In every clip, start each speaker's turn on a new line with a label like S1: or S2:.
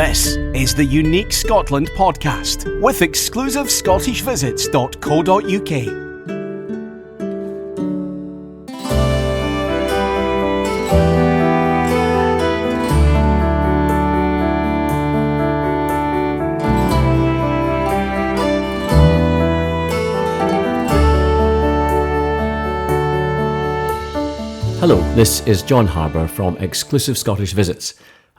S1: This is the Unique Scotland podcast with exclusive scottishvisits.co.uk.
S2: Hello, this is John Harbour from Exclusive Scottish Visits,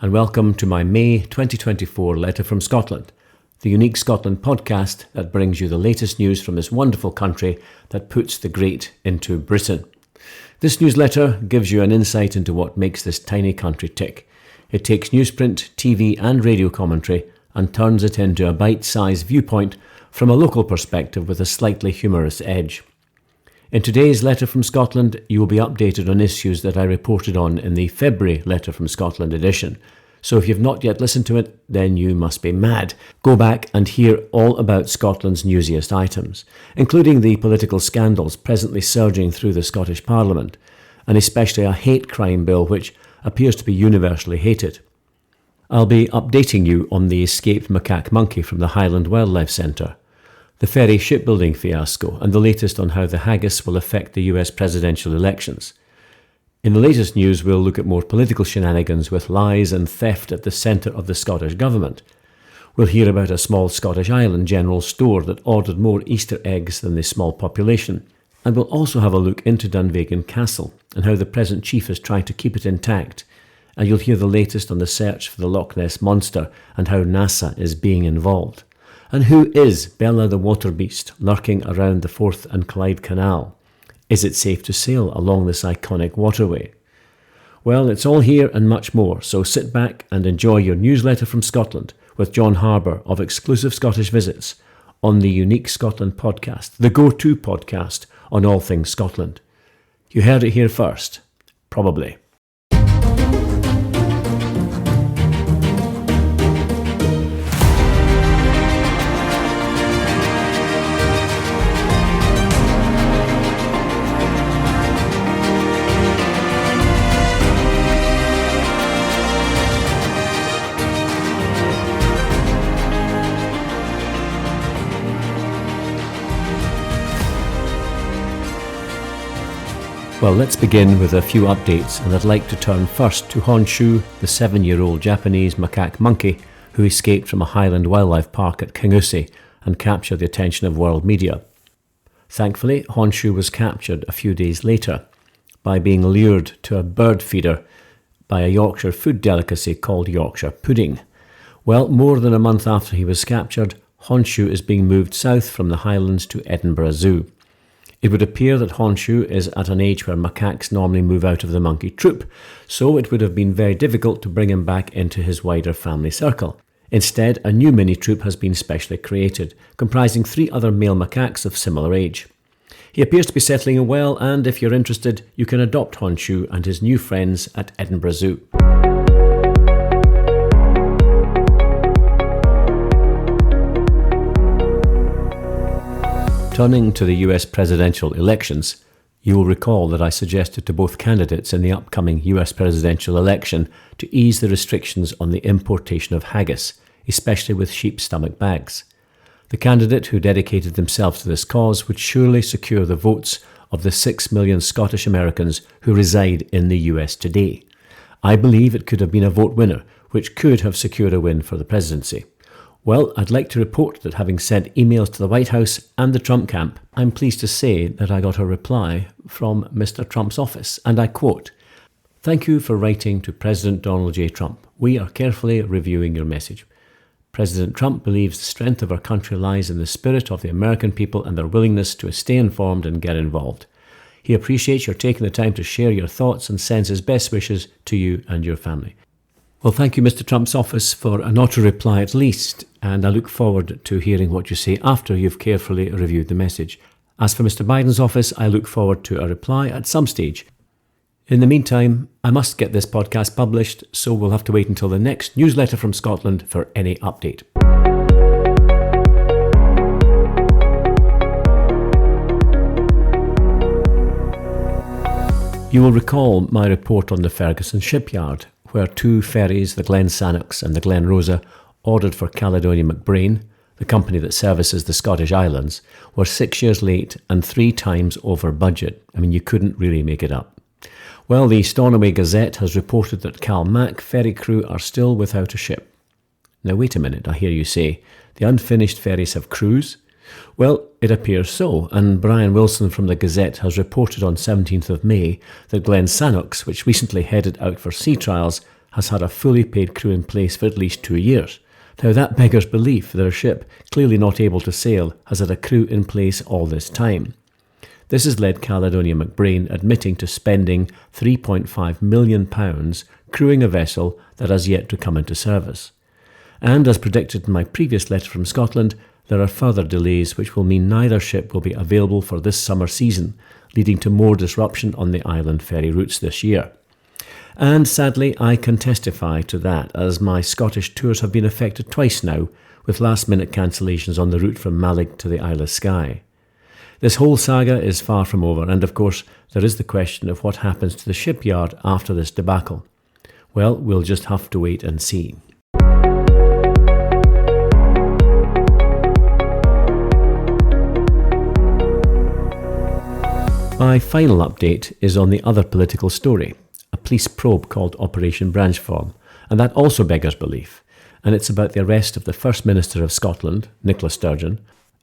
S2: and welcome to my May 2024 Letter from Scotland, the Unique Scotland podcast that brings you the latest news from this wonderful country that puts the great into Britain. This newsletter gives you an insight into what makes this tiny country tick. It takes newsprint, TV and radio commentary and turns it into a bite-sized viewpoint from a local perspective with a slightly humorous edge. In today's Letter from Scotland, you will be updated on issues that I reported on in the February Letter from Scotland edition. So if you've not yet listened to it, then you must be mad. Go back and hear all about Scotland's newsiest items, including the political scandals presently surging through the Scottish Parliament, and especially a hate crime bill which appears to be universally hated. I'll be updating you on the escaped macaque monkey from the Highland Wildlife Centre, the ferry shipbuilding fiasco, and the latest on how the Haggis will affect the US presidential elections. In the latest news, we'll look at more political shenanigans with lies and theft at the centre of the Scottish Government. We'll hear about a small Scottish island general store that ordered more Easter eggs than the small population. And we'll also have a look into Dunvegan Castle and how the present chief is trying to keep it intact. And you'll hear the latest on the search for the Loch Ness Monster and how NASA is being involved. And who is Bella the Water Beast lurking around the Forth and Clyde Canal? Is it safe to sail along this iconic waterway? Well, it's all here and much more, so sit back and enjoy your newsletter from Scotland with John Harbour of Exclusive Scottish Visits on the Unique Scotland podcast, the go-to podcast on all things Scotland. You heard it here first, probably. Well, let's begin with a few updates, and I'd like to turn first to Honshu, the 7-year-old Japanese macaque monkey who escaped from a Highland wildlife park at Kingussie and captured the attention of world media. Thankfully, Honshu was captured a few days later by being lured to a bird feeder by a Yorkshire food delicacy called Yorkshire pudding. Well, more than a month after he was captured, Honshu is being moved south from the Highlands to Edinburgh Zoo. It would appear that Honshu is at an age where macaques normally move out of the monkey troop, so it would have been very difficult to bring him back into his wider family circle. Instead, a new mini-troop has been specially created, comprising 3 other male macaques of similar age. He appears to be settling in well, and if you're interested, you can adopt Honshu and his new friends at Edinburgh Zoo. Turning to the US presidential elections, you will recall that I suggested to both candidates in the upcoming US presidential election to ease the restrictions on the importation of haggis, especially with sheep stomach bags. The candidate who dedicated themselves to this cause would surely secure the votes of the 6 million Scottish Americans who reside in the US today. I believe it could have been a vote winner, which could have secured a win for the presidency. Well, I'd like to report that having sent emails to the White House and the Trump camp, I'm pleased to say that I got a reply from Mr. Trump's office, and I quote, "Thank you for writing to President Donald J. Trump. We are carefully reviewing your message. President Trump believes the strength of our country lies in the spirit of the American people and their willingness to stay informed and get involved. He appreciates your taking the time to share your thoughts and sends his best wishes to you and your family." Well, thank you, Mr. Trump's office, for an auto-reply at least, and I look forward to hearing what you say after you've carefully reviewed the message. As for Mr. Biden's office, I look forward to a reply at some stage. In the meantime, I must get this podcast published, so we'll have to wait until the next newsletter from Scotland for any update. You will recall my report on the Ferguson shipyard, where two ferries, the Glen Sannox and the Glen Rosa, ordered for Caledonia McBrain, the company that services the Scottish Islands, were 6 years late and 3 times over budget. I mean, you couldn't really make it up. Well, the Stornoway Gazette has reported that Macaque ferry crew are still without a ship. Now, wait a minute, I hear you say, the unfinished ferries have crews? Well, it appears so, and Brian Wilson from the Gazette has reported on 17th of May that Glen Sannox, which recently headed out for sea trials, has had a fully paid crew in place for at least 2 years. Now, that beggars belief that a ship, clearly not able to sail, has had a crew in place all this time. This has led Caledonia McBrain admitting to spending £3.5 million crewing a vessel that has yet to come into service. And as predicted in my previous letter from Scotland, there are further delays which will mean neither ship will be available for this summer season, leading to more disruption on the island ferry routes this year. And sadly, I can testify to that, as my Scottish tours have been affected twice now, with last-minute cancellations on the route from Macaque to the Isle of Skye. This whole saga is far from over, and of course, there is the question of what happens to the shipyard after this debacle. Well, we'll just have to wait and see. My final update is on the other political story, a police probe called Operation Branchform, and that also beggars belief. And it's about the arrest of the First Minister of Scotland, Nicola Sturgeon,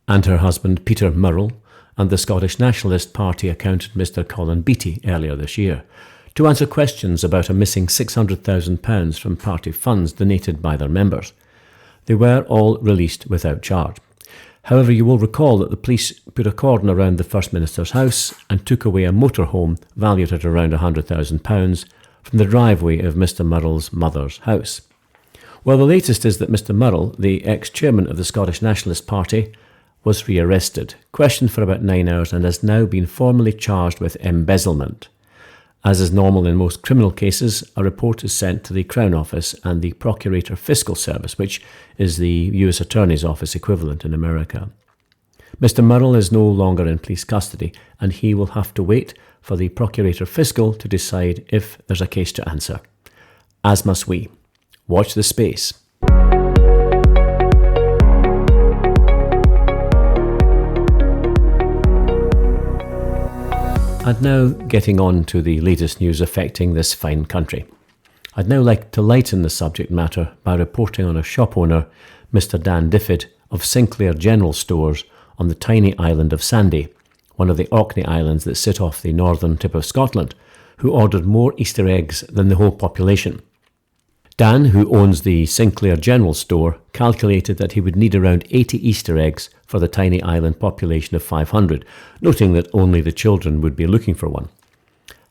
S2: and her husband Peter Murrell, and the Scottish Nationalist Party accountant Mr Colin Beattie earlier this year, to answer questions about a missing £600,000 from party funds donated by their members. They were all released without charge. However, you will recall that the police put a cordon around the First Minister's house and took away a motorhome valued at around £100,000 from the driveway of Mr Murrell's mother's house. Well, the latest is that Mr Murrell, the ex-chairman of the Scottish Nationalist Party, was rearrested, questioned for about 9 hours, and has now been formally charged with embezzlement. As is normal in most criminal cases, a report is sent to the Crown Office and the Procurator Fiscal Service, which is the US Attorney's Office equivalent in America. Mr Murrell is no longer in police custody, and he will have to wait for the Procurator Fiscal to decide if there's a case to answer. As must we. Watch this space. And now, getting on to the latest news affecting this fine country. I'd now like to lighten the subject matter by reporting on a shop owner, Mr Dan Diffid of Sinclair General Stores on the tiny island of Sandy, one of the Orkney Islands that sit off the northern tip of Scotland, who ordered more Easter eggs than the whole population. Dan, who owns the Sinclair General Store, calculated that he would need around 80 Easter eggs for the tiny island population of 500, noting that only the children would be looking for one.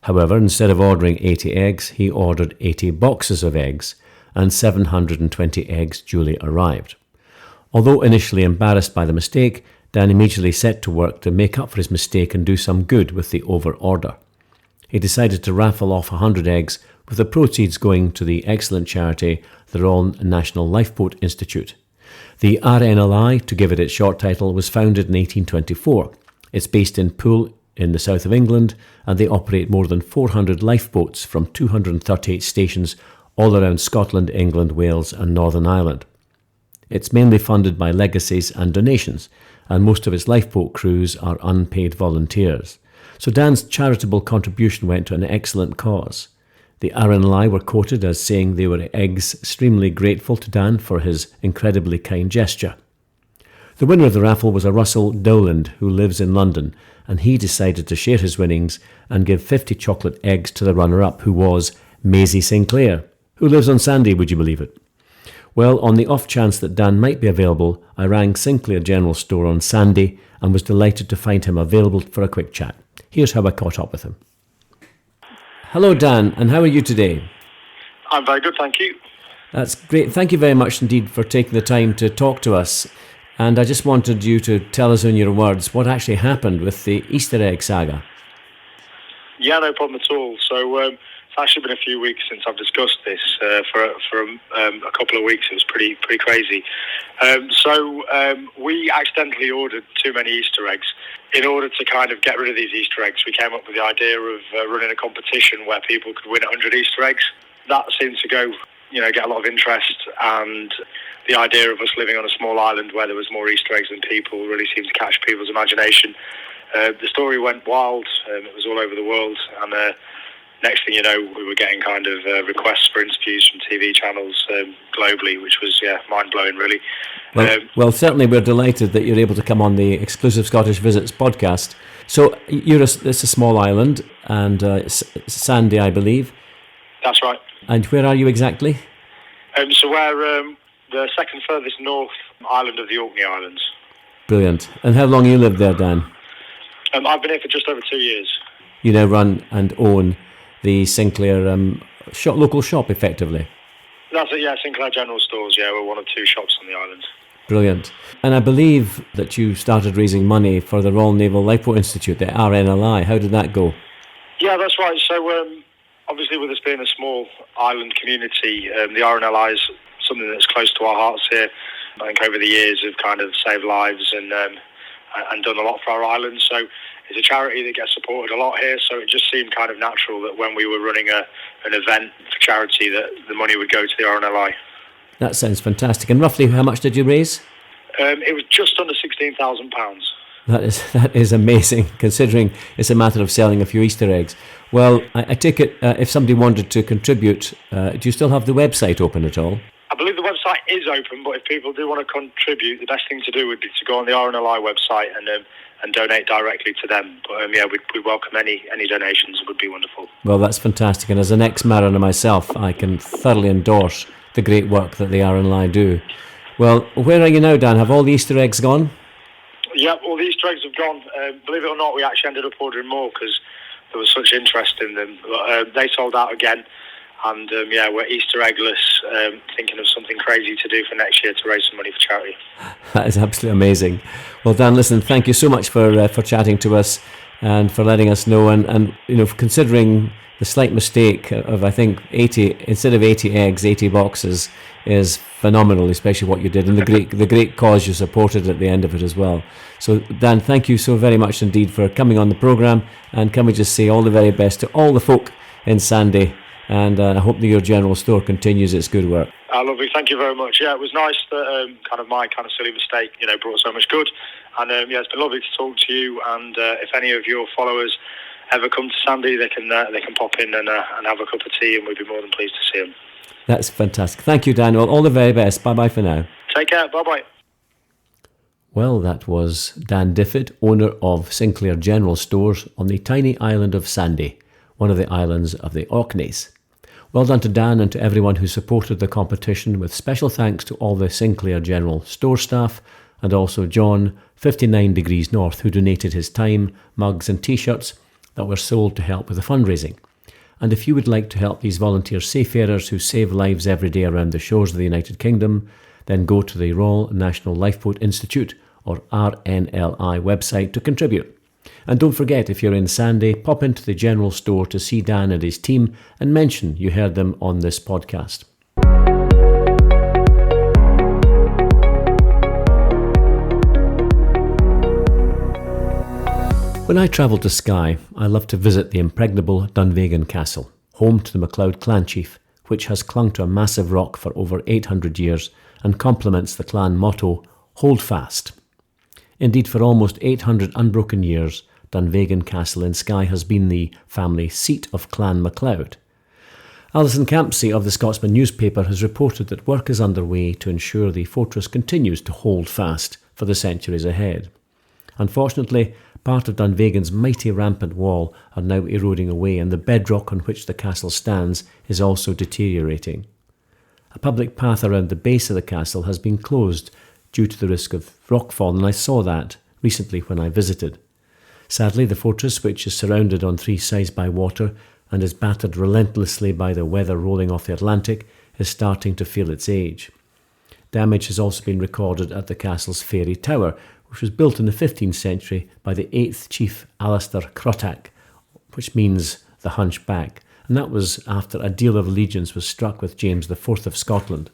S2: However, instead of ordering 80 eggs, he ordered 80 boxes of eggs, and 720 eggs duly arrived. Although initially embarrassed by the mistake, Dan immediately set to work to make up for his mistake and do some good with the over-order. He decided to raffle off 100 eggs, with the proceeds going to the excellent charity, the Royal National Lifeboat Institute. The RNLI, to give it its short title, was founded in 1824. It's based in Poole in the south of England, and they operate more than 400 lifeboats from 238 stations all around Scotland, England, Wales and Northern Ireland. It's mainly funded by legacies and donations, and most of its lifeboat crews are unpaid volunteers. So Dan's charitable contribution went to an excellent cause. The RNLI were quoted as saying they were extremely grateful to Dan for his incredibly kind gesture. The winner of the raffle was a Russell Dowland who lives in London, and he decided to share his winnings and give 50 chocolate eggs to the runner-up, who was Maisie Sinclair, who lives on Sandy, would you believe it? Well, on the off chance that Dan might be available, I rang Sinclair General Store on Sandy and was delighted to find him available for a quick chat. Here's how I caught up with him. Hello Dan, and how are you today?
S3: I'm very good, thank you.
S2: That's great. Thank you very much indeed for taking the time to talk to us. And I just wanted you to tell us in your words what actually happened with the Easter egg saga.
S3: Yeah, no problem at all. So it's actually been a few weeks since I've discussed this. For a couple of weeks, it was pretty crazy. So we accidentally ordered too many Easter eggs. In order to kind of get rid of these Easter eggs, we came up with the idea of running a competition where people could win 100 Easter eggs. that seemed to go, get a lot of interest, and the idea of us living on a small island where there was more Easter eggs than people really seemed to catch people's imagination. The story went wild. It was all over the world, and next thing you know, we were getting kind of requests for interviews from TV channels globally, which was mind-blowing, really.
S2: Well, certainly we're delighted that you're able to come on the Exclusive Scottish Visits podcast. So it's a small island, and sandy, I believe.
S3: That's right.
S2: And where are you exactly?
S3: So we're the second furthest north island of the Orkney Islands.
S2: Brilliant. And how long you lived there, Dan?
S3: I've been here for just over 2 years.
S2: You now run and own the Sinclair local shop, effectively.
S3: That's it, yeah, Sinclair General Stores, yeah, we're one of 2 shops on the island.
S2: Brilliant. And I believe that you started raising money for the Royal Naval Lifeboat Institute, the RNLI. How did that go?
S3: Yeah, that's right. So, obviously with us being a small island community, the RNLI is something that's close to our hearts here. I think over the years have kind of saved lives and done a lot for our island. So it's a charity that gets supported a lot here, so it just seemed kind of natural that when we were running an event for charity that the money would go to the RNLI.
S2: That sounds fantastic. And roughly how much did you raise?
S3: It was just under £16,000.
S2: That is amazing, considering it's a matter of selling a few Easter eggs. Well, I take it if somebody wanted to contribute, do you still have the website open at all?
S3: I believe the website is open, but if people do want to contribute, the best thing to do would be to go on the RNLI website and donate directly to them. But we'd welcome any donations. It would be wonderful.
S2: Well, that's fantastic. And as an ex-mariner myself, I can thoroughly endorse the great work that the RNLI do. Well, where are you now, Dan? Have all the Easter eggs gone?
S3: Yeah, all the Easter eggs have gone. Believe it or not, we actually ended up ordering more because there was such interest in them. But, they sold out again. And we're Easter eggless, thinking of something crazy to do for next year to raise some money for charity.
S2: That is absolutely amazing. Well, Dan, listen, thank you so much for chatting to us and for letting us know. And considering the slight mistake of, I think, 80 instead of 80 eggs, 80 boxes is phenomenal, especially what you did and the great cause you supported at the end of it as well. So, Dan, thank you so very much indeed for coming on the programme. And can we just say all the very best to all the folk in Sandy. And I hope that your general store continues its good work.
S3: Lovely, thank you very much. Yeah, it was nice that my silly mistake, brought so much good. And it's been lovely to talk to you. And if any of your followers ever come to Sandy, they can pop in and have a cup of tea, and we'd be more than pleased to see them.
S2: That's fantastic. Thank you, Daniel. All the very best. Bye-bye for now.
S3: Take care. Bye-bye.
S2: Well, that was Dan Diffid, owner of Sinclair General Stores on the tiny island of Sandy, one of the islands of the Orkneys. Well done to Dan and to everyone who supported the competition, with special thanks to all the Sinclair General Store staff and also John, 59 Degrees North, who donated his time, mugs and T-shirts that were sold to help with the fundraising. And if you would like to help these volunteer seafarers who save lives every day around the shores of the United Kingdom, then go to the Royal National Lifeboat Institute or RNLI website to contribute. And don't forget, if you're in Sandy, pop into the general store to see Dan and his team and mention you heard them on this podcast. When I travel to Skye, I love to visit the impregnable Dunvegan Castle, home to the MacLeod clan chief, which has clung to a massive rock for over 800 years and complements the clan motto, "Hold fast." Indeed, for almost 800 unbroken years, Dunvegan Castle in Skye has been the family seat of Clan MacLeod. Alison Campsey of the Scotsman newspaper has reported that work is underway to ensure the fortress continues to hold fast for the centuries ahead. Unfortunately, part of Dunvegan's mighty rampant wall are now eroding away, and the bedrock on which the castle stands is also deteriorating. A public path around the base of the castle has been closed due to the risk of rockfall, and I saw that recently when I visited. Sadly, the fortress, which is surrounded on 3 sides by water and is battered relentlessly by the weather rolling off the Atlantic, is starting to feel its age. Damage has also been recorded at the castle's fairy tower, which was built in the 15th century by the 8th chief Alistair Crotack, which means the hunchback, and that was after a deal of allegiance was struck with James IV of Scotland.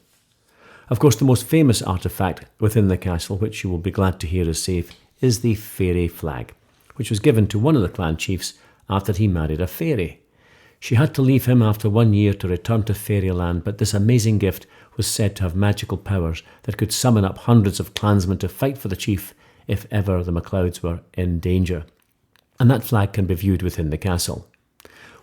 S2: Of course, the most famous artefact within the castle, which you will be glad to hear is safe, is the fairy flag, which was given to one of the clan chiefs after he married a fairy. She had to leave him after 1 year to return to fairyland, but this amazing gift was said to have magical powers that could summon up hundreds of clansmen to fight for the chief if ever the MacLeods were in danger. And that flag can be viewed within the castle.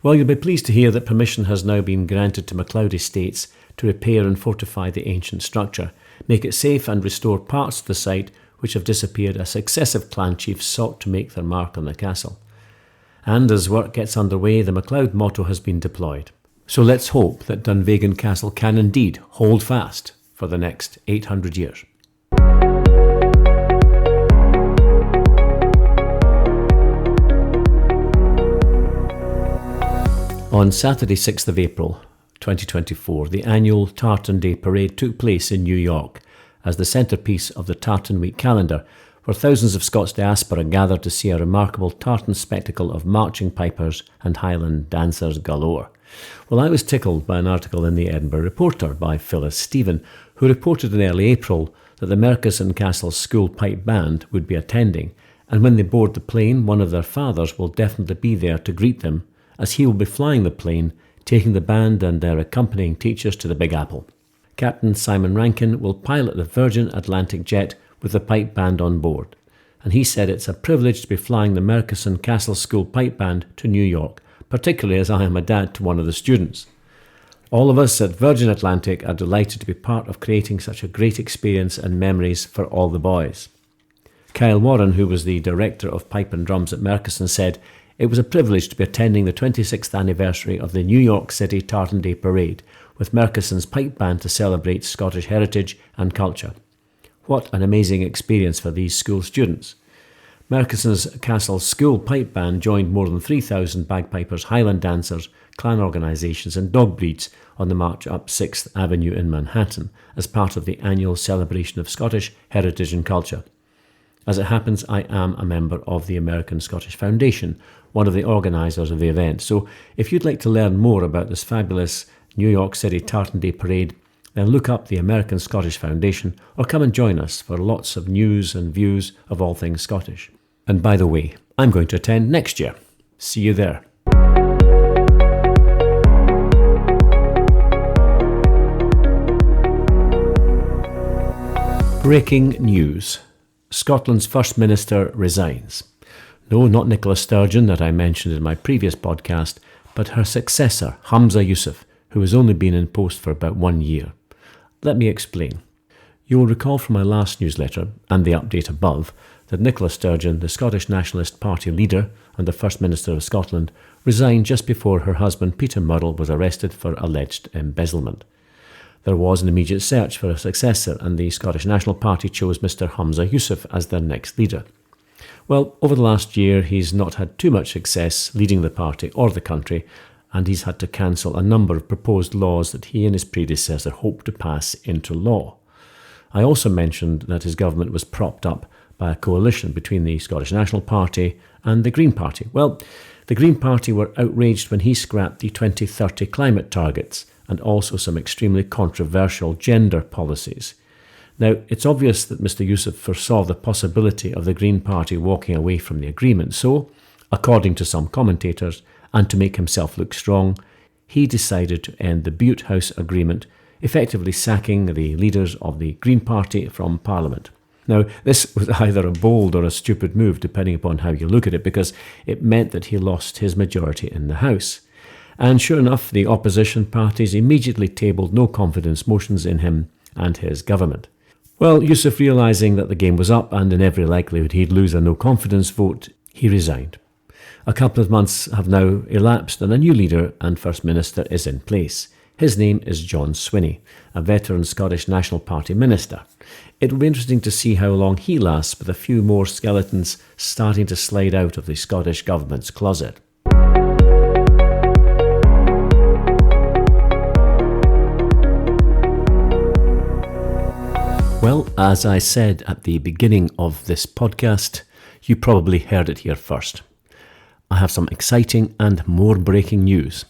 S2: Well, you'll be pleased to hear that permission has now been granted to MacLeod Estates to repair and fortify the ancient structure, make it safe and restore parts of the site which have disappeared as successive clan chiefs sought to make their mark on the castle. And as work gets underway, the MacLeod motto has been deployed. So let's hope that Dunvegan Castle can indeed hold fast for the next 800 years. On Saturday 6th of April 2024, the annual Tartan Day Parade took place in New York as the centrepiece of the Tartan Week calendar, where thousands of Scots diaspora gathered to see a remarkable tartan spectacle of marching pipers and Highland dancers galore. Well, I was tickled by an article in the Edinburgh Reporter by Phyllis Stephen, who reported in early April that the Merchiston Castle School Pipe Band would be attending, and when they board the plane, one of their fathers will definitely be there to greet them, as he will be flying the plane, taking the band and their accompanying teachers to the Big Apple. Captain Simon Rankin will pilot the Virgin Atlantic jet with the pipe band on board, and he said it's a privilege to be flying the Merchiston Castle School Pipe Band to New York, particularly as I am a dad to one of the students. All of us at Virgin Atlantic are delighted to be part of creating such a great experience and memories for all the boys. Kyle Warren, who was the director of Pipe and Drums at Merchiston, said, "It was a privilege to be attending the 26th anniversary of the New York City Tartan Day Parade, with Merchiston's pipe band to celebrate Scottish heritage and culture. What an amazing experience for these school students." Merchiston's Castle School Pipe Band joined more than 3,000 bagpipers, Highland dancers, clan organisations and dog breeds on the march up 6th Avenue in Manhattan as part of the annual celebration of Scottish heritage and culture. As it happens, I am a member of the American Scottish Foundation, one of the organisers of the event. So if you'd like to learn more about this fabulous New York City Tartan Day Parade, then look up the American Scottish Foundation or come and join us for lots of news and views of all things Scottish. And by the way, I'm going to attend next year. See you there. Breaking news. Scotland's First Minister resigns. No, not Nicola Sturgeon that I mentioned in my previous podcast, but her successor, Humza Yousaf, who has only been in post for about 1 year. Let me explain. You will recall from my last newsletter, and the update above, that Nicola Sturgeon, the Scottish Nationalist Party leader and the First Minister of Scotland, resigned just before her husband Peter Murrell was arrested for alleged embezzlement. There was an immediate search for a successor, and the Scottish National Party chose Mr Humza Yousaf as their next leader. Well, over the last year, he's not had too much success leading the party or the country, and he's had to cancel a number of proposed laws that he and his predecessor hoped to pass into law. I also mentioned that his government was propped up by a coalition between the Scottish National Party and the Green Party. Well, the Green Party were outraged when he scrapped the 2030 climate targets and also some extremely controversial gender policies. Now, it's obvious that Mr Yousaf foresaw the possibility of the Green Party walking away from the agreement, so, according to some commentators, and to make himself look strong, he decided to end the Bute House Agreement, effectively sacking the leaders of the Green Party from Parliament. Now, this was either a bold or a stupid move, depending upon how you look at it, because it meant that he lost his majority in the House. And sure enough, the opposition parties immediately tabled no confidence motions in him and his government. Well, Yousaf, realising that the game was up and in every likelihood he'd lose a no confidence vote, he resigned. A couple of months have now elapsed and a new leader and First Minister is in place. His name is John Swinney, a veteran Scottish National Party minister. It will be interesting to see how long he lasts, with a few more skeletons starting to slide out of the Scottish Government's closet. Well, as I said at the beginning of this podcast, you probably heard it here first. I have some exciting and more breaking news.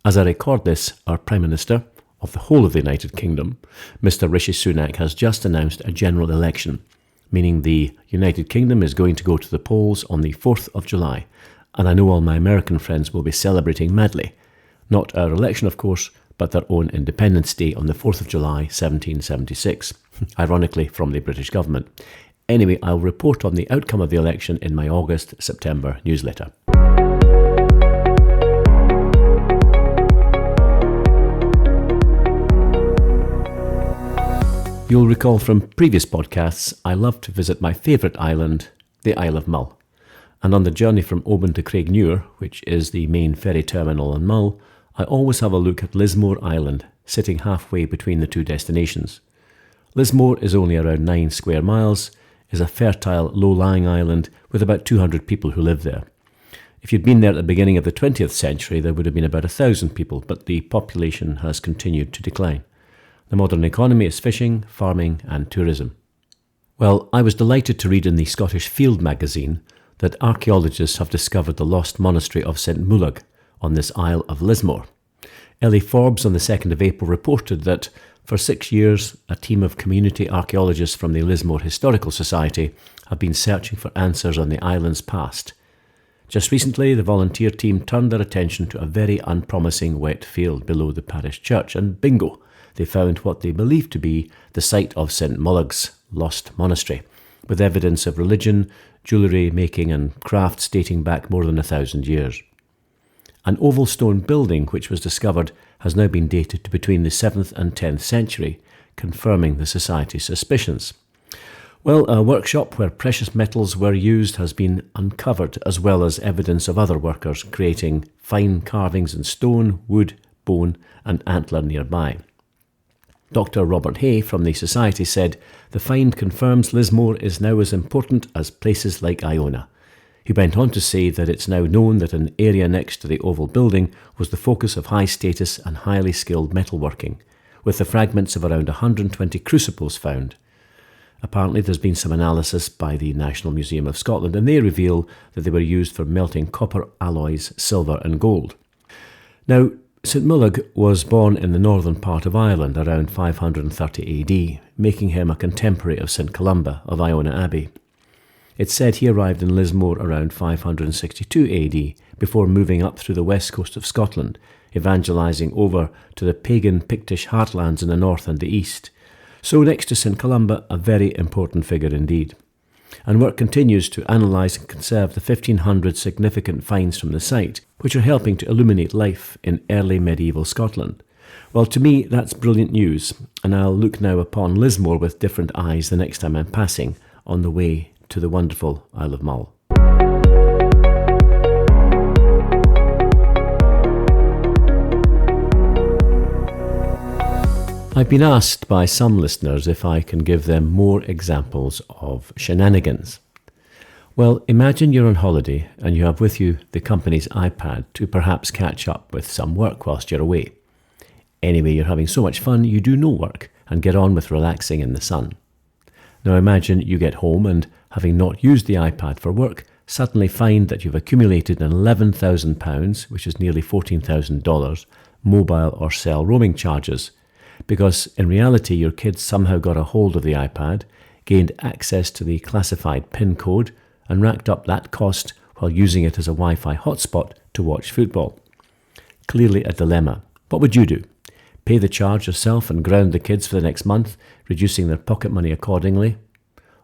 S2: As I record this, our Prime Minister of the whole of the United Kingdom, Mr Rishi Sunak, has just announced a general election, meaning the United Kingdom is going to go to the polls on the 4th of July, and I know all my American friends will be celebrating madly. Not our election, of course, but their own Independence Day on the 4th of July 1776, ironically from the British government. Anyway, I'll report on the outcome of the election in my August-September newsletter. You'll recall from previous podcasts, I love to visit my favourite island, the Isle of Mull. And on the journey from Oban to Craignure, which is the main ferry terminal in Mull, I always have a look at Lismore Island, sitting halfway between the two destinations. Lismore is only around 9 square miles, is a fertile, low-lying island with about 200 people who live there. If you'd been there at the beginning of the 20th century, there would have been about 1,000 people, but the population has continued to decline. The modern economy is fishing, farming and tourism. Well, I was delighted to read in the Scottish Field magazine that archaeologists have discovered the lost monastery of St Mullaig on this Isle of Lismore. Ellie Forbes on the 2nd of April reported that for 6 years a team of community archaeologists from the Lismore Historical Society have been searching for answers on the island's past. Just recently, the volunteer team turned their attention to a very unpromising wet field below the parish church, and bingo, they found what they believed to be the site of St Mullaig's lost monastery, with evidence of religion, jewellery making and crafts dating back more than 1,000 years. An oval stone building which was discovered has now been dated to between the 7th and 10th century, confirming the Society's suspicions. Well, a workshop where precious metals were used has been uncovered, as well as evidence of other workers creating fine carvings in stone, wood, bone and antler nearby. Dr. Robert Hay from the Society said, "The find confirms Lismore is now as important as places like Iona." He went on to say that it's now known that an area next to the oval building was the focus of high status and highly skilled metalworking, with the fragments of around 120 crucibles found. Apparently there's been some analysis by the National Museum of Scotland, and they reveal that they were used for melting copper alloys, silver and gold. Now, St Mullaig was born in the northern part of Ireland around 530 AD, making him a contemporary of St Columba of Iona Abbey. It's said he arrived in Lismore around 562 AD before moving up through the west coast of Scotland, evangelising over to the pagan Pictish heartlands in the north and the east. So next to St Columba, a very important figure indeed. And work continues to analyse and conserve the 1,500 significant finds from the site, which are helping to illuminate life in early medieval Scotland. Well, to me, that's brilliant news, and I'll look now upon Lismore with different eyes the next time I'm passing on the way to the wonderful Isle of Mull. I've been asked by some listeners if I can give them more examples of shenanigans. Well, imagine you're on holiday and you have with you the company's iPad to perhaps catch up with some work whilst you're away. Anyway, you're having so much fun you do no work and get on with relaxing in the sun. Now imagine you get home and, having not used the iPad for work, suddenly find that you've accumulated an £11,000, which is nearly $14,000, mobile or cell roaming charges, because in reality your kids somehow got a hold of the iPad, gained access to the classified PIN code and racked up that cost while using it as a Wi-Fi hotspot to watch football. Clearly a dilemma. What would you do? Pay the charge yourself and ground the kids for the next month, reducing their pocket money accordingly?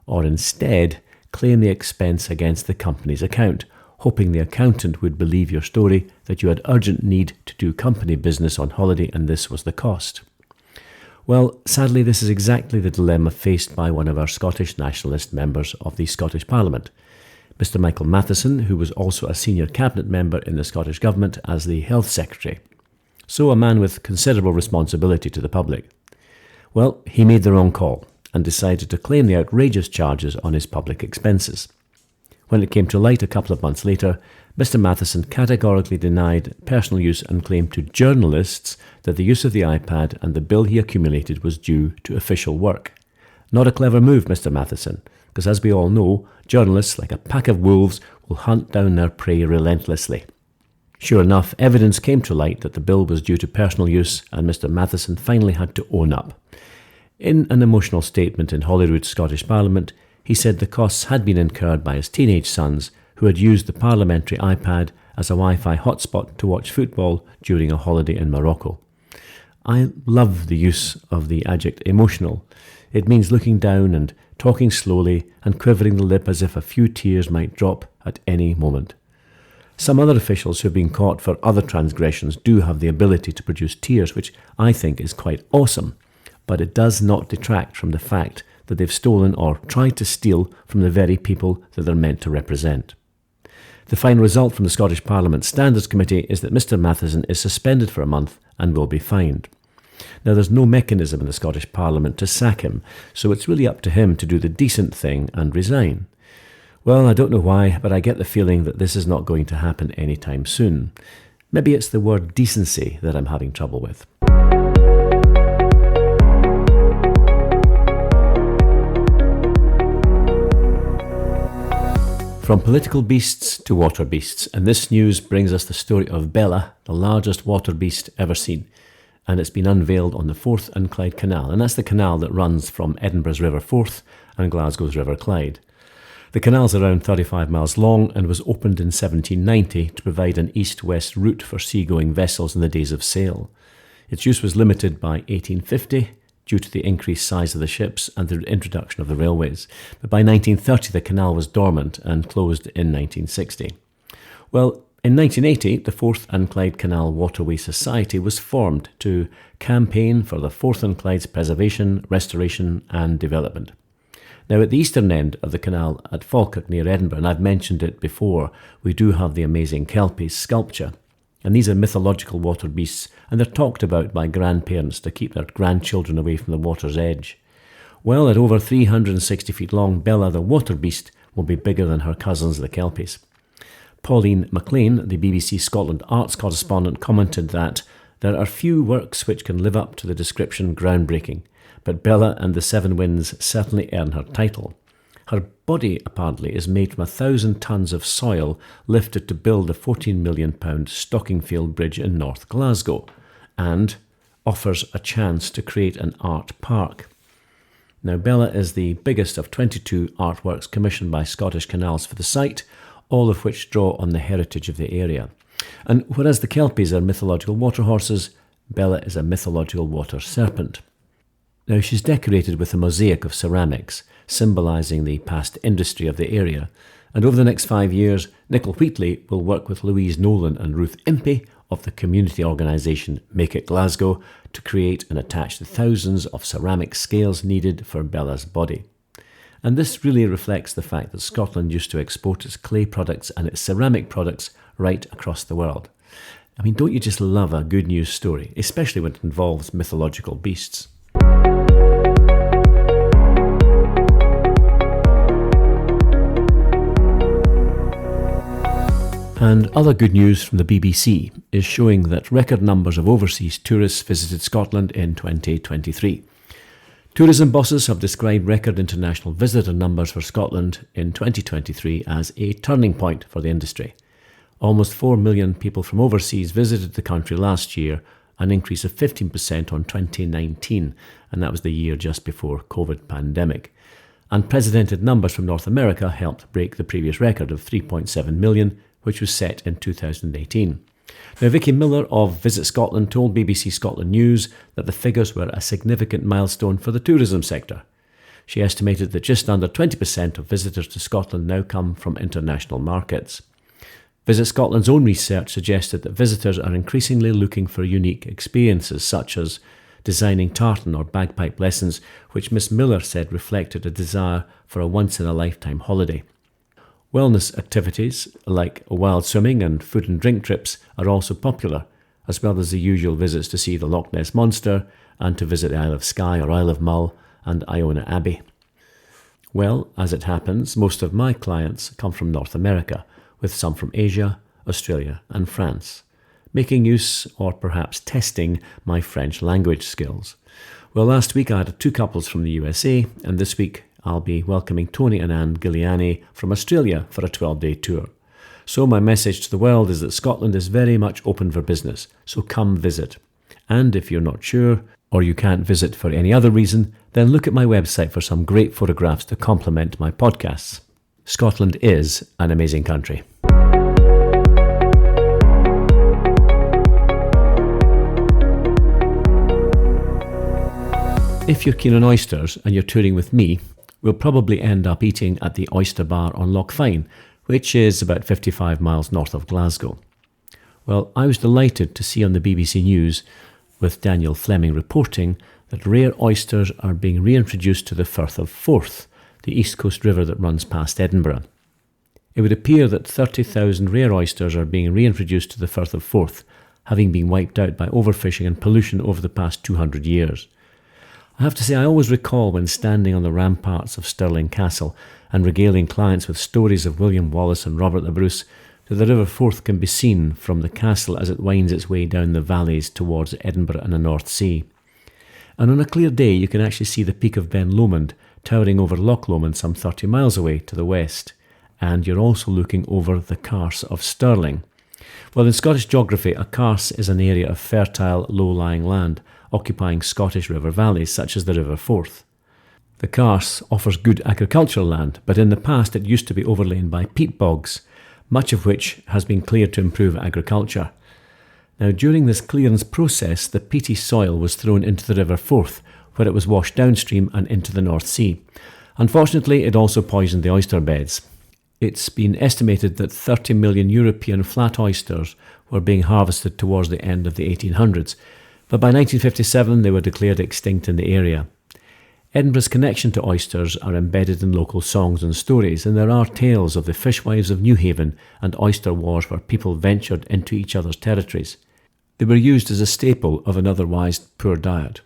S2: Or instead, claim the expense against the company's account, hoping the accountant would believe your story that you had urgent need to do company business on holiday and this was the cost? Well, sadly, this is exactly the dilemma faced by one of our Scottish nationalist members of the Scottish Parliament, Mr Michael Matheson, who was also a senior cabinet member in the Scottish Government as the Health Secretary. So a man with considerable responsibility to the public. Well, he made the wrong call and decided to claim the outrageous charges on his public expenses. When it came to light a couple of months later, Mr Matheson categorically denied personal use and claimed to journalists that the use of the iPad and the bill he accumulated was due to official work. Not a clever move, Mr Matheson, because as we all know, journalists, like a pack of wolves, will hunt down their prey relentlessly. Sure enough, evidence came to light that the bill was due to personal use, and Mr Matheson finally had to own up. In an emotional statement in Holyrood's Scottish Parliament, he said the costs had been incurred by his teenage sons, who had used the parliamentary iPad as a Wi-Fi hotspot to watch football during a holiday in Morocco. I love the use of the adjective emotional. It means looking down and talking slowly and quivering the lip as if a few tears might drop at any moment. Some other officials who have been caught for other transgressions do have the ability to produce tears, which I think is quite awesome, but it does not detract from the fact that they've stolen or tried to steal from the very people that they're meant to represent. The final result from the Scottish Parliament Standards Committee is that Mr Matheson is suspended for a month and will be fined. Now, there's no mechanism in the Scottish Parliament to sack him, so it's really up to him to do the decent thing and resign. Well, I don't know why, but I get the feeling that this is not going to happen anytime soon. Maybe it's the word decency that I'm having trouble with. From political beasts to water beasts, and this news brings us the story of Bella, the largest water beast ever seen, and it's been unveiled on the Forth and Clyde Canal, and that's the canal that runs from Edinburgh's River Forth and Glasgow's River Clyde. The canal's around 35 miles long and was opened in 1790 to provide an east-west route for seagoing vessels in the days of sail. Its use was limited by 1850, due to the increased size of the ships and the introduction of the railways. But by 1930, the canal was dormant and closed in 1960. Well, in 1980, the Forth and Clyde Canal Waterway Society was formed to campaign for the Forth and Clyde's preservation, restoration and development. Now, at the eastern end of the canal at Falkirk near Edinburgh, and I've mentioned it before, we do have the amazing Kelpies sculpture. And these are mythological water beasts, and they're talked about by grandparents to keep their grandchildren away from the water's edge. Well, at over 360 feet long, Bella the water beast will be bigger than her cousins, the Kelpies. Pauline MacLean, the BBC Scotland arts correspondent, commented that there are few works which can live up to the description groundbreaking, but Bella and the Seven Winds certainly earn her title. Her body, apparently, is made from 1,000 tonnes of soil lifted to build a £14 million Stockingfield Bridge in North Glasgow, and offers a chance to create an art park. Now, Bella is the biggest of 22 artworks commissioned by Scottish Canals for the site, all of which draw on the heritage of the area. And whereas the Kelpies are mythological water horses, Bella is a mythological water serpent. Now, she's decorated with a mosaic of ceramics, symbolising the past industry of the area. And over the next 5 years, Nicol Wheatley will work with Louise Nolan and Ruth Impey of the community organisation Macaque Glasgow to create and attach the thousands of ceramic scales needed for Bella's body. And this really reflects the fact that Scotland used to export its clay products and its ceramic products right across the world. I mean, don't you just love a good news story, especially when it involves mythological beasts? And other good news from the BBC is showing that record numbers of overseas tourists visited Scotland in 2023. Tourism bosses have described record international visitor numbers for Scotland in 2023 as a turning point for the industry. Almost 4 million people from overseas visited the country last year, an increase of 15% on 2019, and that was the year just before COVID pandemic. Unprecedented numbers from North America helped break the previous record of 3.7 million, which was set in 2018. Now, Vicky Miller of Visit Scotland told BBC Scotland News that the figures were a significant milestone for the tourism sector. She estimated that just under 20% of visitors to Scotland now come from international markets. Visit Scotland's own research suggested that visitors are increasingly looking for unique experiences, such as designing tartan or bagpipe lessons, which Miss Miller said reflected a desire for a once-in-a-lifetime holiday. Wellness activities like wild swimming and food and drink trips are also popular, as well as the usual visits to see the Loch Ness Monster and to visit the Isle of Skye or Isle of Mull and Iona Abbey. Well, as it happens, most of my clients come from North America, with some from Asia, Australia and France, making use or perhaps testing my French language skills. Well, last week I had 2 couples from the USA, and this week I'll be welcoming Tony and Anne Gilliani from Australia for a 12-day tour. So my message to the world is that Scotland is very much open for business, so come visit. And if you're not sure, or you can't visit for any other reason, then look at my website for some great photographs to complement my podcasts. Scotland is an amazing country. If you're keen on oysters and you're touring with me, we'll probably end up eating at the Oyster Bar on Loch Fyne, which is about 55 miles north of Glasgow. Well, I was delighted to see on the BBC News, with Daniel Fleming reporting, that rare oysters are being reintroduced to the Firth of Forth, the east coast river that runs past Edinburgh. It would appear that 30,000 rare oysters are being reintroduced to the Firth of Forth, having been wiped out by overfishing and pollution over the past 200 years. I have to say, I always recall when standing on the ramparts of Stirling Castle and regaling clients with stories of William Wallace and Robert the Bruce, that the River Forth can be seen from the castle as it winds its way down the valleys towards Edinburgh and the North Sea. And on a clear day you can actually see the peak of Ben Lomond towering over Loch Lomond some 30 miles away to the west, and you're also looking over the Carse of Stirling. Well, in Scottish geography, a carse is an area of fertile, low-lying land occupying Scottish river valleys such as the River Forth. The Carse offers good agricultural land, but in the past it used to be overlain by peat bogs, much of which has been cleared to improve agriculture. Now, during this clearance process, the peaty soil was thrown into the River Forth, where it was washed downstream and into the North Sea. Unfortunately, it also poisoned the oyster beds. It's been estimated that 30 million European flat oysters were being harvested towards the end of the 1800s, but by 1957 they were declared extinct in the area. Edinburgh's connection to oysters are embedded in local songs and stories, and there are tales of the fishwives of Newhaven and oyster wars where people ventured into each other's territories. They were used as a staple of an otherwise poor diet.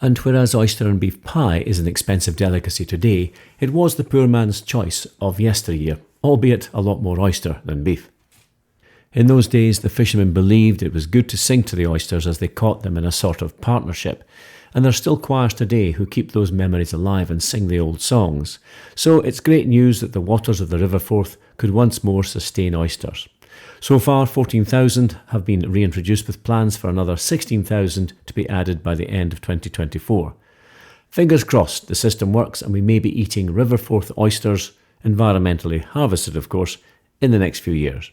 S2: And whereas oyster and beef pie is an expensive delicacy today, it was the poor man's choice of yesteryear, albeit a lot more oyster than beef. In those days, the fishermen believed it was good to sing to the oysters as they caught them in a sort of partnership, and there are still choirs today who keep those memories alive and sing the old songs. So it's great news that the waters of the River Forth could once more sustain oysters. So far, 14,000 have been reintroduced with plans for another 16,000 to be added by the end of 2024. Fingers crossed the system works and we may be eating River Forth oysters, environmentally harvested of course, in the next few years.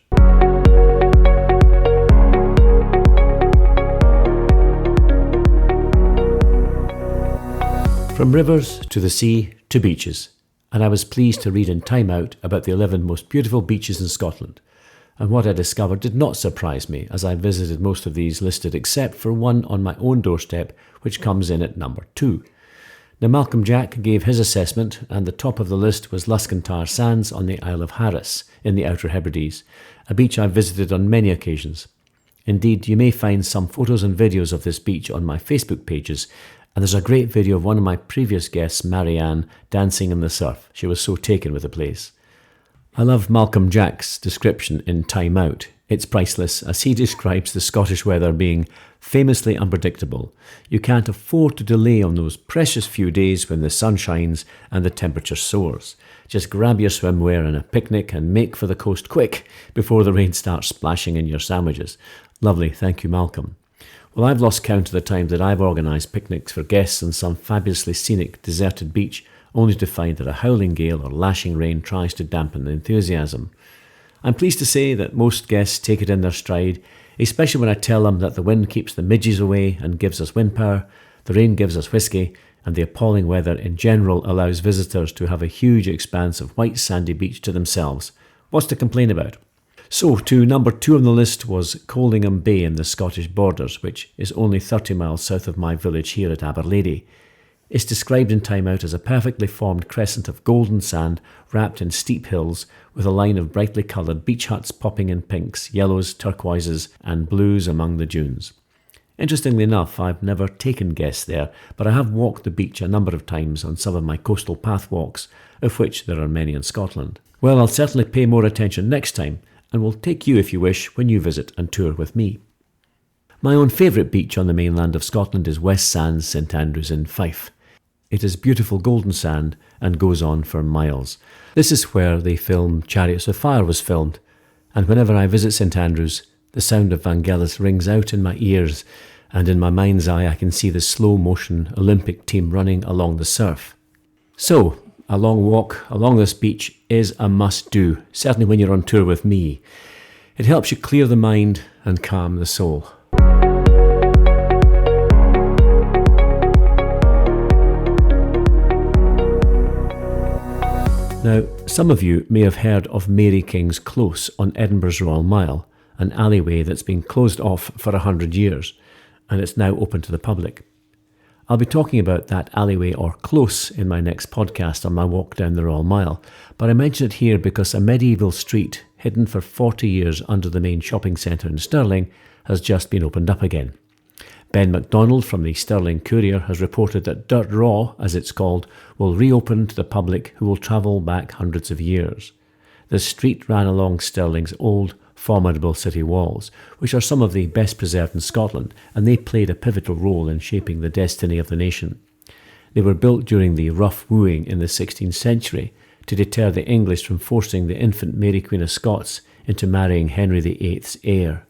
S2: From rivers to the sea to beaches, and I was pleased to read in Time Out about the 11 most beautiful beaches in Scotland. And what I discovered did not surprise me, as I visited most of these listed except for one on my own doorstep, which comes in at number 2. Now, Malcolm Jack gave his assessment, and the top of the list was Luscantire Sands on the Isle of Haggis in the Outer Hebrides, a beach I've visited on many occasions. Indeed, you may find some photos and videos of this beach on my Facebook pages, and there's a great video of one of my previous guests, Marianne, dancing in the surf. She was so taken with the place. I love Malcolm Jack's description in Time Out. It's priceless, as he describes the Scottish weather being famously unpredictable. You can't afford to delay on those precious few days when the sun shines and the temperature soars. Just grab your swimwear and a picnic and make for the coast quick before the rain starts splashing in your sandwiches. Lovely, thank you, Malcolm. Well, I've lost count of the times that I've organised picnics for guests on some fabulously scenic, deserted beach, only to find that a howling gale or lashing rain tries to dampen the enthusiasm. I'm pleased to say that most guests take it in their stride, especially when I tell them that the wind keeps the midges away and gives us wind power, the rain gives us whiskey, and the appalling weather in general allows visitors to have a huge expanse of white sandy beach to themselves. What's to complain about? So, to number 2 on the list was Coldingham Bay in the Scottish borders, which is only 30 miles south of my village here at Aberlady. It's described in Time Out as a perfectly formed crescent of golden sand wrapped in steep hills with a line of brightly coloured beach huts popping in pinks, yellows, turquoises and blues among the dunes. Interestingly enough, I've never taken guests there, but I have walked the beach a number of times on some of my coastal path walks, of which there are many in Scotland. Well, I'll certainly pay more attention next time, and will take you if you wish when you visit and tour with me. My own favourite beach on the mainland of Scotland is West Sands, St Andrews in Fife. It is beautiful golden sand and goes on for miles. This is where the film Chariots of Fire was filmed, and whenever I visit St Andrews, the sound of Vangelis rings out in my ears, and in my mind's eye I can see the slow-motion Olympic team running along the surf. So, a long walk along this beach is a must-do, certainly when you're on tour with me. It helps you clear the mind and calm the soul. Now, some of you may have heard of Mary King's Close on Edinburgh's Royal Mile, an alleyway that's been closed off for 100 years, and it's now open to the public. I'll be talking about that alleyway or close in my next podcast on my walk down the Royal Mile, but I mention it here because a medieval street, hidden for 40 years under the main shopping centre in Stirling, has just been opened up again. Ben MacDonald from the Stirling Courier has reported that Dirt Raw, as it's called, will reopen to the public who will travel back hundreds of years. The street ran along Stirling's old, formidable city walls, which are some of the best preserved in Scotland, and they played a pivotal role in shaping the destiny of the nation. They were built during the rough wooing in the 16th century to deter the English from forcing the infant Mary Queen of Scots into marrying Henry VIII's heir.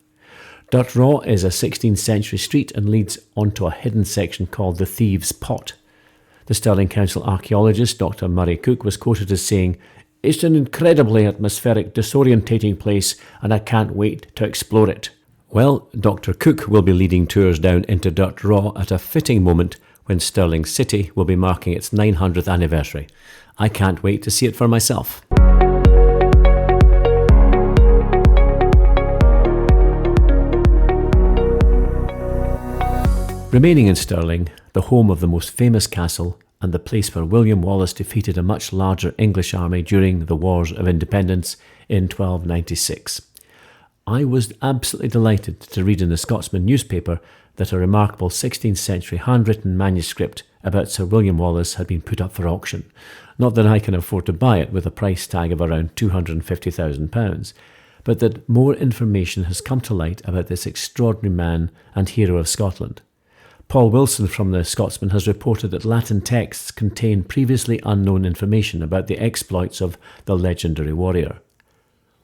S2: Dirt Raw is a 16th century street and leads onto a hidden section called the Thieves' Pot. The Stirling Council archaeologist Dr. Murray Cook was quoted as saying, "It's an incredibly atmospheric, disorientating place and I can't wait to explore it." Well, Dr. Cook will be leading tours down into Dirt Raw at a fitting moment when Stirling City will be marking its 900th anniversary. I can't wait to see it for myself. Remaining in Stirling, the home of the most famous castle and the place where William Wallace defeated a much larger English army during the Wars of Independence in 1296. I was absolutely delighted to read in the Scotsman newspaper that a remarkable 16th century handwritten manuscript about Sir William Wallace had been put up for auction. Not that I can afford to buy it with a price tag of around £250,000, but that more information has come to light about this extraordinary man and hero of Scotland. Paul Wilson from the Scotsman has reported that Latin texts contain previously unknown information about the exploits of the legendary warrior.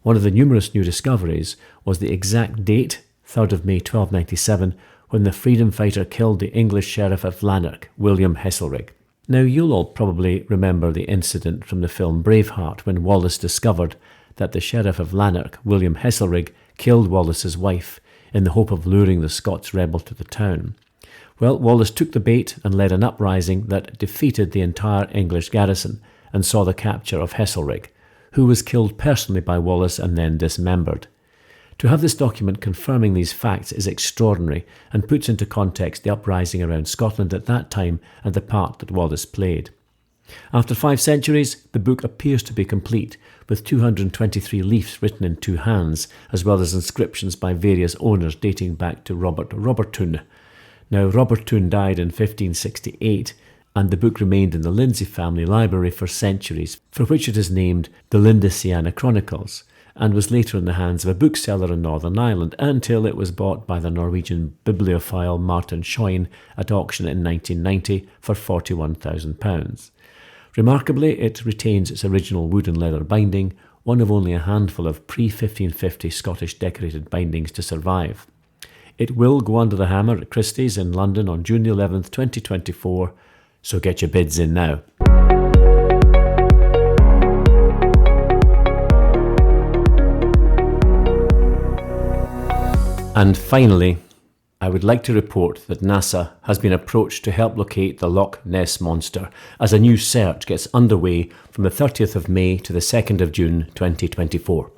S2: One of the numerous new discoveries was the exact date, 3rd of May 1297, when the freedom fighter killed the English sheriff of Lanark, William Heselrigg. Now, you'll all probably remember the incident from the film Braveheart when Wallace discovered that the sheriff of Lanark, William Heselrigg, killed Wallace's wife in the hope of luring the Scots rebel to the town. Well, Wallace took the bait and led an uprising that defeated the entire English garrison and saw the capture of Heselrigg, who was killed personally by Wallace and then dismembered. To have this document confirming these facts is extraordinary and puts into context the uprising around Scotland at that time and the part that Wallace played. After 5 centuries, the book appears to be complete, with 223 leaves written in 2 hands, as well as inscriptions by various owners dating back to Robert Robertoun. Now, Robertoun died in 1568, and the book remained in the Lindsay family library for centuries, for which it is named the Lindisiana Chronicles, and was later in the hands of a bookseller in Northern Ireland until it was bought by the Norwegian bibliophile Martin Schoen at auction in 1990 for £41,000. Remarkably, it retains its original wood and leather binding, one of only a handful of pre-1550 Scottish decorated bindings to survive. It will go under the hammer at Christie's in London on June 11th, 2024, so get your bids in now. And finally, I would like to report that NASA has been approached to help locate the Loch Ness Monster as a new search gets underway from the 30th of May to the 2nd of June 2024.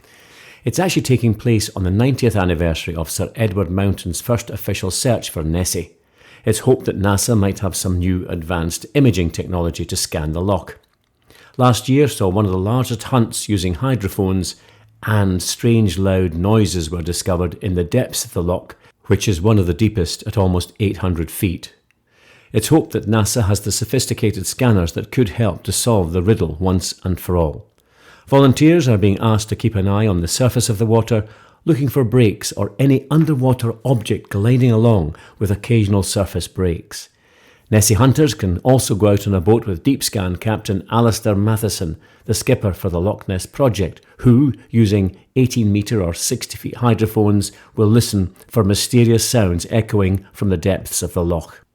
S2: It's actually taking place on the 90th anniversary of Sir Edward Mountain's first official search for Nessie. It's hoped that NASA might have some new advanced imaging technology to scan the loch. Last year saw one of the largest hunts using hydrophones, and strange loud noises were discovered in the depths of the loch, which is one of the deepest at almost 800 feet. It's hoped that NASA has the sophisticated scanners that could help to solve the riddle once and for all. Volunteers are being asked to keep an eye on the surface of the water, looking for breaks or any underwater object gliding along with occasional surface breaks. Nessie hunters can also go out on a boat with Deep Scan Captain Alistair Matheson, the skipper for the Loch Ness project, who, using 18-metre or 60-feet hydrophones, will listen for mysterious sounds echoing from the depths of the loch.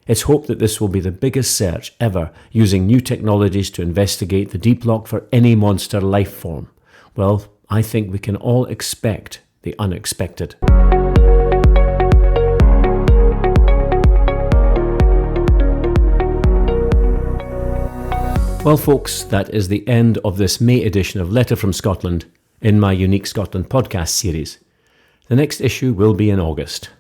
S2: It's hoped that this will be the biggest search ever, using new technologies to investigate the deep loch for any monster life form. Well, I think we can all expect the unexpected. Well, folks, that is the end of this May edition of Letter from Scotland in my Unique Scotland podcast series. The next issue will be in August.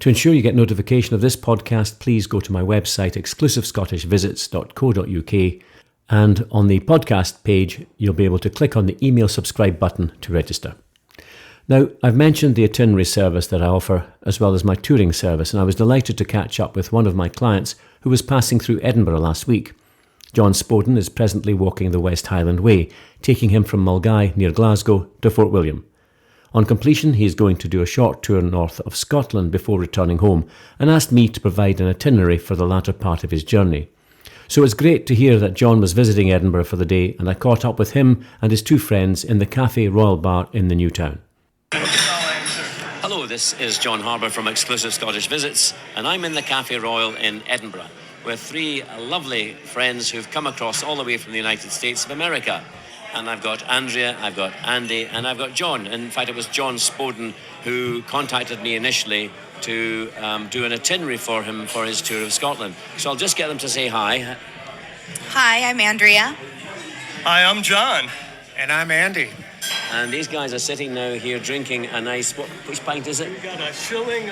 S2: To ensure you get notification of this podcast, please go to my website exclusivescottishvisits.co.uk, and on the podcast page you'll be able to click on the email subscribe button to register. Now, I've mentioned the itinerary service that I offer as well as my touring service, and I was delighted to catch up with one of my clients who was passing through Edinburgh last week. John Spoden is presently walking the West Highland Way, taking him from Mulgai near Glasgow to Fort William. On completion, he is going to do a short tour north of Scotland before returning home, and asked me to provide an itinerary for the latter part of his journey. So it's great to hear that John was visiting Edinburgh for the day, and I caught up with him and his two friends in the Café Royal Bar in the new town.
S4: Hello, this is John Harbour from Exclusive Scottish Visits, and I'm in the Café Royal in Edinburgh with three lovely friends who've come across all the way from the United States of America. And I've got Andrea, I've got Andy, and I've got John. In fact, it was John Spoden who contacted me initially to do an itinerary for him for his tour of Scotland. So I'll just get them to say hi.
S5: Hi, I'm Andrea.
S6: Hi, I'm John.
S7: And I'm Andy.
S4: And these guys are sitting now here drinking a nice, which pint is it?
S6: We got a shilling,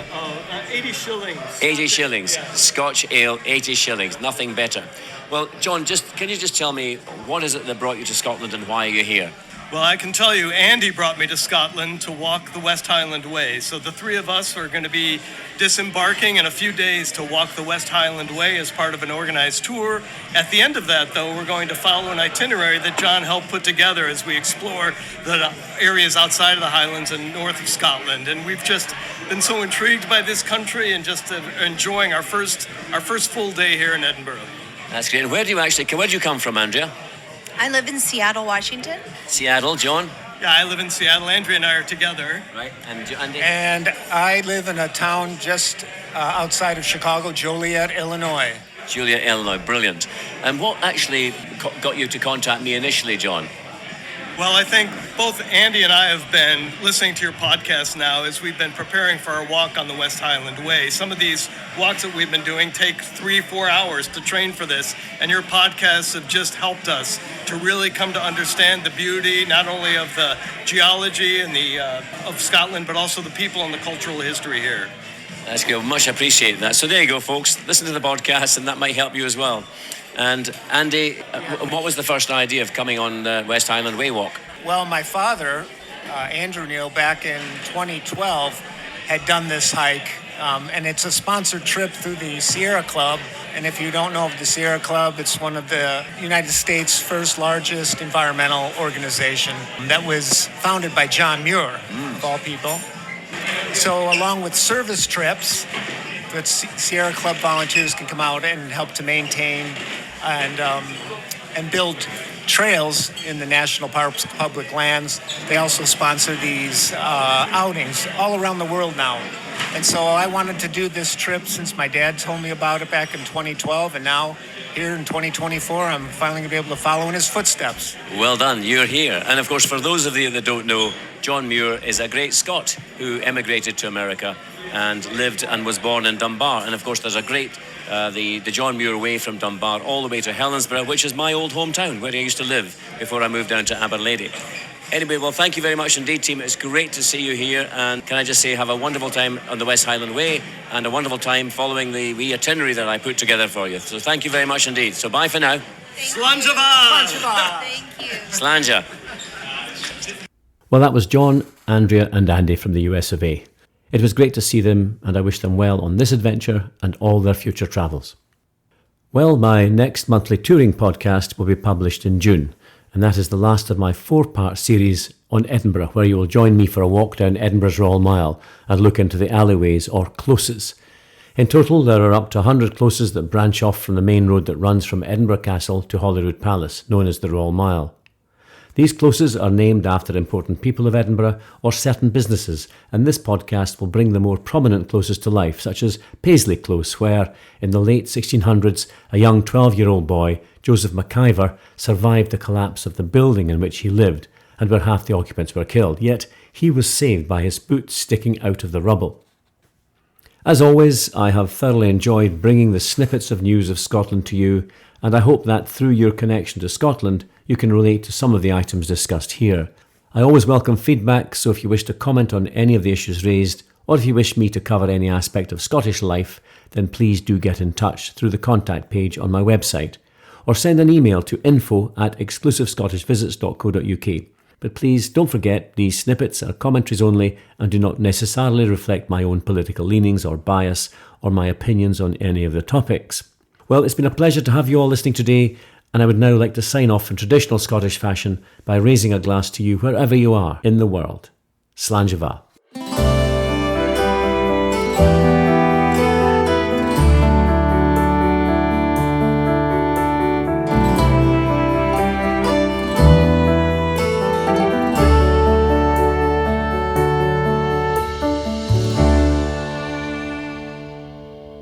S6: 80 shillings.
S4: 80 shillings.
S6: Yeah.
S4: Scotch ale, 80 shillings. Nothing better. Well, John, can you just tell me what is it that brought you to Scotland and why are you here?
S6: Well, I can tell you, Andy brought me to Scotland to walk the West Highland Way. So the three of us are going to be disembarking in a few days to walk the West Highland Way as part of an organized tour. At the end of that, though, we're going to follow an itinerary that John helped put together as we explore the areas outside of the Highlands and north of Scotland. And we've just been so intrigued by this country and just enjoying our first full day here in Edinburgh.
S4: That's great. Where do you come from, Andrea?
S5: I live in Seattle, Washington.
S4: Seattle, John?
S6: Yeah, I live in Seattle. Andrea and I are together.
S4: Right. And Andy?
S7: And I live in a town just outside of Chicago, Joliet, Illinois.
S4: Julia, Illinois. Brilliant. And what actually got you to contact me initially, John?
S6: Well, I think both Andy and I have been listening to your podcast now as we've been preparing for our walk on the West Highland Way. Some of these walks that we've been doing take 3-4 hours to train for this, and your podcasts have just helped us to really come to understand the beauty, not only of the geology and of Scotland, but also the people and the cultural history here.
S4: That's good. Much appreciate that. So there you go, folks. Listen to the podcast, and that might help you as well. And Andy, what was the first idea of coming on the West Highland Way walk?
S7: Well, my father, Andrew Neal, back in 2012, had done this hike, and it's a sponsored trip through the Sierra Club. And if you don't know of the Sierra Club, it's one of the United States' first largest environmental organization that was founded by John Muir, of all people. So along with service trips, that Sierra Club volunteers can come out and help to maintain and build trails in the national parks, public lands. They also sponsor these outings all around the world now. And so I wanted to do this trip since my dad told me about it back in 2012, and now here in 2024, I'm finally going to be able to follow in his footsteps.
S4: Well done, you're here. And of course, for those of you that don't know, John Muir is a great Scot who emigrated to America and lived and was born in Dunbar. And of course, there's a great, the John Muir Way from Dunbar all the way to Helensburgh, which is my old hometown, where I used to live before I moved down to Aberlady. Anyway, well, thank you very much indeed, team. It's great to see you here. And can I just say, have a wonderful time on the West Highland Way and a wonderful time following the wee itinerary that I put together for you. So thank you very much indeed. So bye for now.
S6: Slanjava!
S5: Thank you.
S4: Slanja.
S2: Well, that was John, Andrea and Andy from the US of A. It was great to see them, and I wish them well on this adventure and all their future travels. Well, my next monthly touring podcast will be published in June, and that is the last of my 4-part series on Edinburgh, where you will join me for a walk down Edinburgh's Royal Mile and look into the alleyways or closes. In total, there are up to 100 closes that branch off from the main road that runs from Edinburgh Castle to Holyrood Palace, known as the Royal Mile. These closes are named after important people of Edinburgh or certain businesses, and this podcast will bring the more prominent closes to life, such as Paisley Close, where, in the late 1600s, a young 12-year-old boy, Joseph Macaque, survived the collapse of the building in which he lived, and where half the occupants were killed, yet he was saved by his boots sticking out of the rubble. As always, I have thoroughly enjoyed bringing the snippets of news of Scotland to you, and I hope that through your connection to Scotland, you can relate to some of the items discussed here. I always welcome feedback, so if you wish to comment on any of the issues raised, or if you wish me to cover any aspect of Scottish life, then please do get in touch through the contact page on my website, or send an email to info@exclusivescottishvisits.co.uk. But please don't forget, these snippets are commentaries only and do not necessarily reflect my own political leanings or bias or my opinions on any of the topics. Well, it's been a pleasure to have you all listening today, and I would now like to sign off in traditional Scottish fashion by raising a glass to you wherever you are in the world. Slàinte.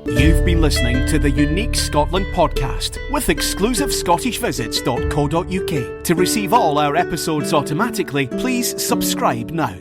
S1: You've been listening to the Unique Scotland podcast with exclusivescottishvisits.co.uk. To receive all our episodes automatically, please subscribe now.